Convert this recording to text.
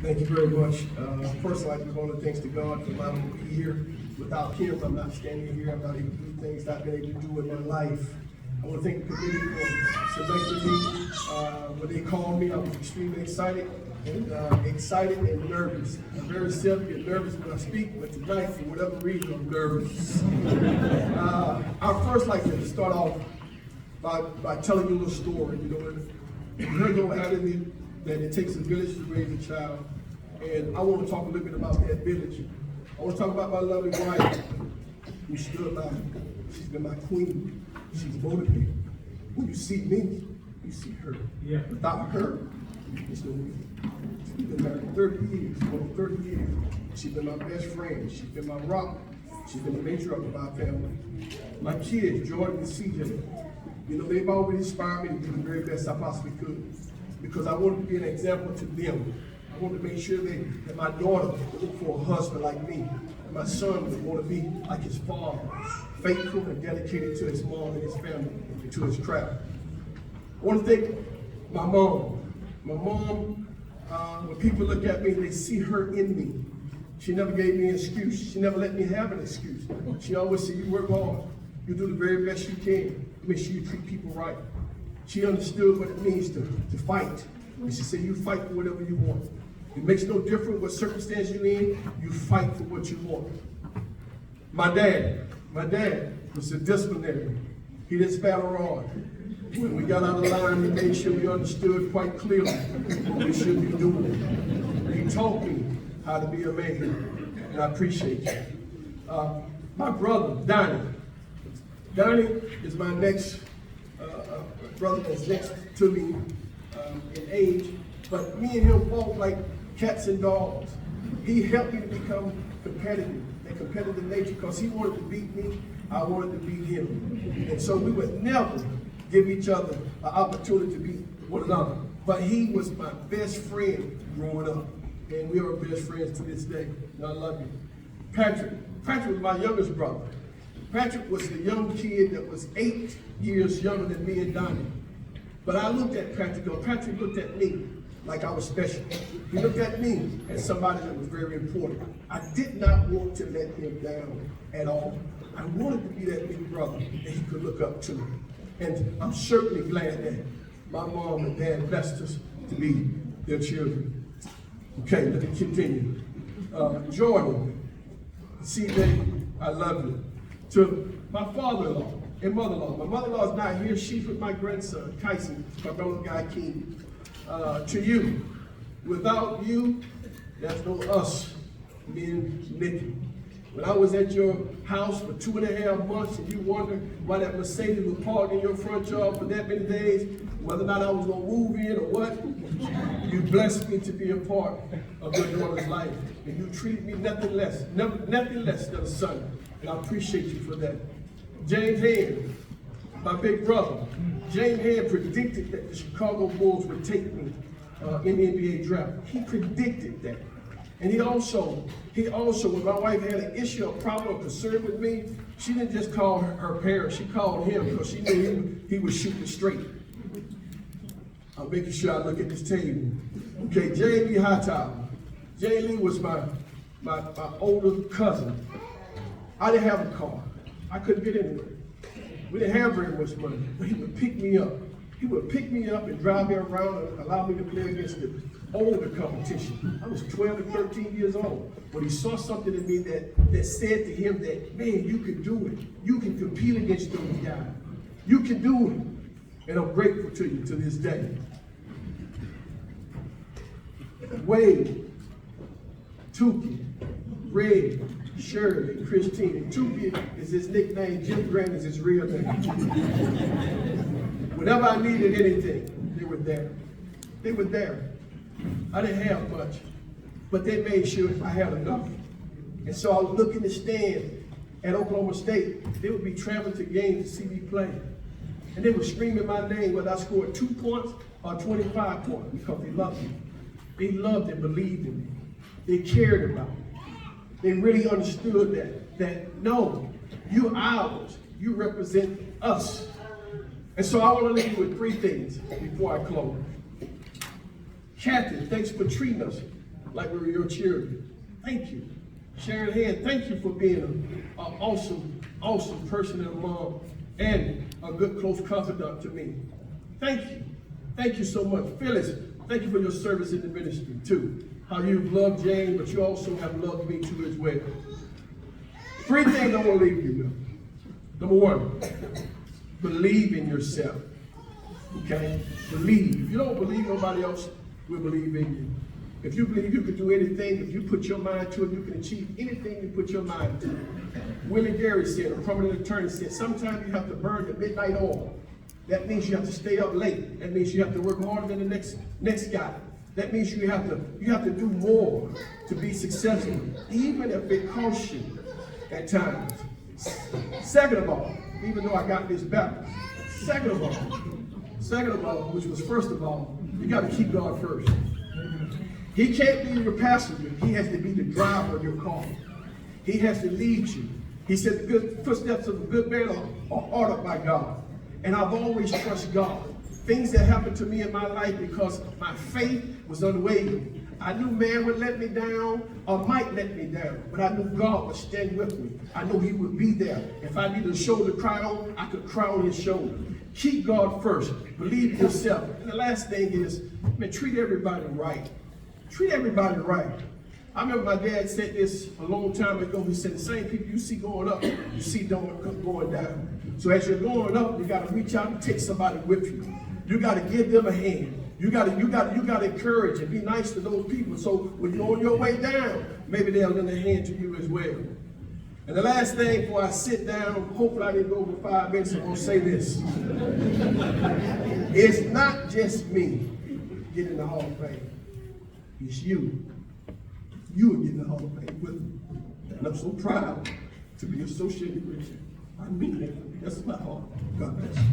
Thank you very much. First, I'd like to give all the thanks to God for allowing me to be here. Without Him, I'm not standing here. I'm not able to do things I've been able to do in my life. I want to thank the committee for selecting me. When they called me, I was extremely excited and nervous. I'm very seldom get nervous when I speak, but tonight, for whatever reason, I'm nervous. I'd first like to start off by telling you a little story. You heard the old adage that it takes a village to raise a child, and I want to talk a little bit about that village. I want to talk about my lovely wife, who stood by me. She's been my queen. She's motivated. When you see me, you see her. Yeah. Without her, there's no me. She's been married 30 years, over 30 years. She's been my best friend. She's been my rock. She's been the matriarch of our family. My kids, Jordan and CJ, they've always inspired me to do the very best I possibly could, because I wanted to be an example to them. I wanted to make sure that my daughter would look for a husband like me, and my son would want to be like his father, faithful and dedicated to his mom and his family and to his craft. I want to thank my mom. My mom, when people look at me, they see her in me. She never gave me an excuse. She never let me have an excuse. She always said, you work hard. You do the very best you can. Make sure you treat people right. She understood what it means to fight. And she said, you fight for whatever you want. It makes no difference what circumstance you're in, you fight for what you want. My dad was a disciplinary. He didn't spell around. When we got out of line, he made sure we understood quite clearly what we should be doing. He taught me how to be a man, and I appreciate you. My brother, Donnie is my next brother that's next to me in age, but me and him walk like cats and dogs. He helped me to become competitive, a competitive nature, because he wanted to beat me, I wanted to beat him. And so we would never give each other an opportunity to beat one another. But he was my best friend growing up, and we are best friends to this day, and I love you. Patrick was my youngest brother. Patrick was the young kid that was 8 years younger than me and Donnie. But I looked at Patrick, or Patrick looked at me like I was special. He looked at me as somebody that was very important. I did not want to let him down at all. I wanted to be that big brother that he could look up to. And I'm certainly glad that my mom and dad blessed us to be their children. Okay, let me continue. Jordan, CJ, I love you. To my father-in-law and mother-in-law. My mother-in-law is not here. She's with my grandson, Tyson, my brother guy, King. To you, without you, there's no us, me and Nikki. When I was at your house for 2.5 months and you wondered why that Mercedes was parked in your front yard for that many days, whether or not I was going to move in or what, you blessed me to be a part of your daughter's life. And you treated me nothing less than a son. And I appreciate you for that. James Hand, my big brother. James Hand predicted that the Chicago Bulls would take me in the NBA draft. He predicted that. And he also, when my wife had an issue, a problem, a concern with me, she didn't just call her parents, she called him because she knew he was shooting straight. I'm making sure I look at this table. Okay, Jamie Hightower. Jamie was my older cousin. I didn't have a car. I couldn't get anywhere. We didn't have very much money, but he would pick me up. He would pick me up and drive me around and allow me to play against the older competition. I was 12 and 13 years old. But he saw something in me that said to him that, man, you can do it. You can compete against those guys. You can do it. And I'm grateful to you to this day. Wade, Tukey, Red, Shirley, Christine, and Tukey is his nickname. Jim Grant is his real name. Whenever I needed anything, they were there. They were there. I didn't have much, but they made sure I had enough. And so I would look in the stand at Oklahoma State. They would be traveling to games to see me play. And they would scream my name whether I scored 2 points or 25 points because they loved me. They loved and believed in me. They cared about me. They really understood that no, you're ours. You represent us. And so I want to leave you with 3 things before I close. Kathy, thanks for treating us like we were your children. Thank you. Sharon Hand, thank you for being an awesome person and a mom and a good close confidant to me. Thank you. Thank you so much. Phyllis, thank you for your service in the ministry too. How you've loved Jane, but you also have loved me too as well. 3 things I want to leave you with. Number 1, believe in yourself. Okay? Believe. If you don't believe, nobody else will believe in you. If you believe you can do anything, if you put your mind to it, you can achieve anything you put your mind to. Willie Gary said, a prominent attorney said, sometimes you have to burn the midnight oil. That means you have to stay up late. That means you have to work harder than the next guy. That means you have to do more to be successful, even if it costs you at times. Second of all, even though I got this backwards, second of all, which was first of all, you got to keep God first. He can't be your passenger. He has to be the driver of your car. He has to lead you. He said the good footsteps of a good man are ordered by God. And I've always trusted God. Things that happened to me in my life because my faith was unwavering. I knew man would let me down or might let me down, but I knew God would stand with me. I knew he would be there. If I needed a shoulder to cry on, I could cry on his shoulder. Keep God first. Believe in yourself. And the last thing is, man, treat everybody right. Treat everybody right. I remember my dad said this a long time ago. He said, the same people you see going up, you see going down. So as you're going up, you got to reach out and take somebody with you. You got to give them a hand. You got to encourage and be nice to those people. So when you're on your way down, maybe they'll lend a hand to you as well. And the last thing before I sit down, hopefully I didn't go over 5 minutes, I'm going to say this. It's not just me getting the Hall of Fame. It's you. You are getting the Hall of Fame with me. And I'm so proud to be associated with you. I mean that. That's my heart. God bless you.